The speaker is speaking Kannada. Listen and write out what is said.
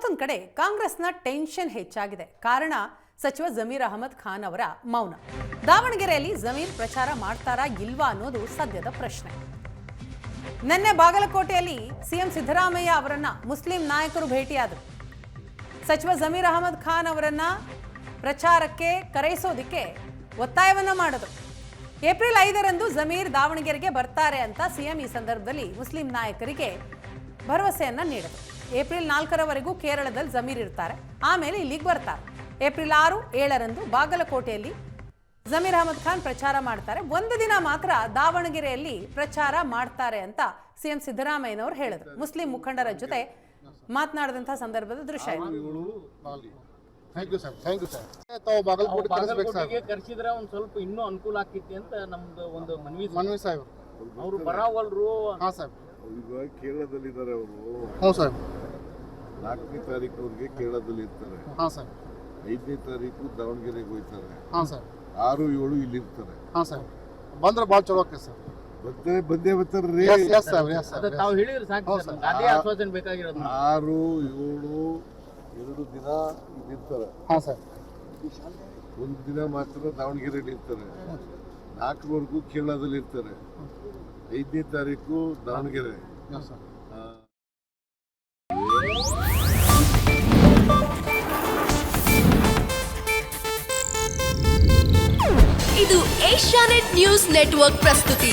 ಮತ್ತೊಂದು ಕಡೆ ಕಾಂಗ್ರೆಸ್ನ ಟೆನ್ಷನ್ ಹೆಚ್ಚಾಗಿದೆ. ಕಾರಣ ಸಚಿವ ಜಮೀರ್ ಅಹಮದ್ ಖಾನ್ ಅವರ ಮೌನ. ದಾವಣಗೆರೆಯಲ್ಲಿ ಜಮೀರ್ ಪ್ರಚಾರ ಮಾಡ್ತಾರಾ ಇಲ್ವಾ ಅನ್ನೋದು ಸದ್ಯದ ಪ್ರಶ್ನೆ. ನಿನ್ನೆ ಬಾಗಲಕೋಟೆಯಲ್ಲಿ ಸಿಎಂ ಸಿದ್ದರಾಮಯ್ಯ ಅವರನ್ನ ಮುಸ್ಲಿಂ ನಾಯಕರು ಭೇಟಿಯಾದರು. ಸಚಿವ ಜಮೀರ್ ಅಹಮದ್ ಖಾನ್ ಅವರನ್ನ ಪ್ರಚಾರಕ್ಕೆ ಕರೆಯಿಸೋದಕ್ಕೆ ಒತ್ತಾಯವನ್ನ ಮಾಡಿದ್ರು. ಏಪ್ರಿಲ್ 5ರಂದು ಜಮೀರ್ ದಾವಣಗೆರೆಗೆ ಬರ್ತಾರೆ ಅಂತ ಸಿಎಂ ಈ ಸಂದರ್ಭದಲ್ಲಿ ಮುಸ್ಲಿಂ ನಾಯಕರಿಗೆ ಭರವಸೆಯನ್ನ ನೀಡಿದರು. ಏಪ್ರಿಲ್ 4ರವರೆಗೂ ಕೇರಳದಲ್ಲಿ ಜಮೀರ್ ಇರ್ತಾರೆ, ಆಮೇಲೆ ಇಲ್ಲಿಗೆ ಬರ್ತಾರೆ. ಏಪ್ರಿಲ್ 6, 7ರಂದು ಬಾಗಲಕೋಟೆಯಲ್ಲಿ ಜಮೀರ್ ಅಹಮದ್ ಖಾನ್ ಪ್ರಚಾರ ಮಾಡ್ತಾರೆ. ಒಂದು ದಿನ ಮಾತ್ರ ದಾವಣಗೆರೆಯಲ್ಲಿ ಪ್ರಚಾರ ಮಾಡ್ತಾರೆ ಅಂತ ಸಿಎಂ ಸಿದ್ದರಾಮಯ್ಯನವರು ಹೇಳಿದ್ರು. ಮುಸ್ಲಿಂ ಮುಖಂಡರ ಜೊತೆ ಮಾತನಾಡಿದಂಥ ಸಂದರ್ಭದ ದೃಶ್ಯ ಕರ್ಸಿದ್ರೆ ಒಂದ್ ಸ್ವಲ್ಪ ಇನ್ನೂ ಅನುಕೂಲ ಆಗ್ತಿತ್ತು ಅಂತ ನಮ್ದು ಒಂದು ಮನವಿ ಸಾಹೇಬ್. ಅವರು ಬರಾವಲ್ರು. ಈಗ ಕೇರಳದಲ್ಲಿದ್ದಾರೆ ಅವರು. ಹೌದು ಸರ್. 4ನೇ ತಾರೀಕು ಅವ್ರಿಗೆ ಕೇರಳದಲ್ಲಿ ಇರ್ತಾರೆ. 5ನೇ ತಾರೀಕು ದಾವಣಗೆರೆಗೆ ಹೋಗ್ತಾರೆ. 6, 7 ಇಲ್ಲಿ ಇರ್ತಾರೆ. ಬಂದ್ರೆ ಭಾಳ ಚಲೋ ಆಕೈತೆ ಸರ್. ಬಂದೇ ಬರ್ತಾರ್ರಿ. ತಾವು ಹೇಳಿದ್ರೆ ಸಾಕು, ಅದೇ ಆಶ್ವಾಸನೆ ಬೇಕಾಗಿರೋದು. 6, 7 2 ದಿನ ಇಲ್ಲಿರ್ತಾರೆ. ಒಂದು ದಿನ ಮಾತ್ರ ದಾವಣಗೆರೆಯಲ್ಲಿ ಇರ್ತಾರೆ. 4ರವರೆಗೂ ಕೇರಳದಲ್ಲಿ ಇರ್ತಾರೆ. 5ನೇ ತಾರೀಕು ದಾವಣಗೆರೆ. ಇದು ಏಷ್ಯಾನೆಟ್ ನ್ಯೂಸ್ ನೆಟ್ವರ್ಕ್ ಪ್ರಸ್ತುತಿ.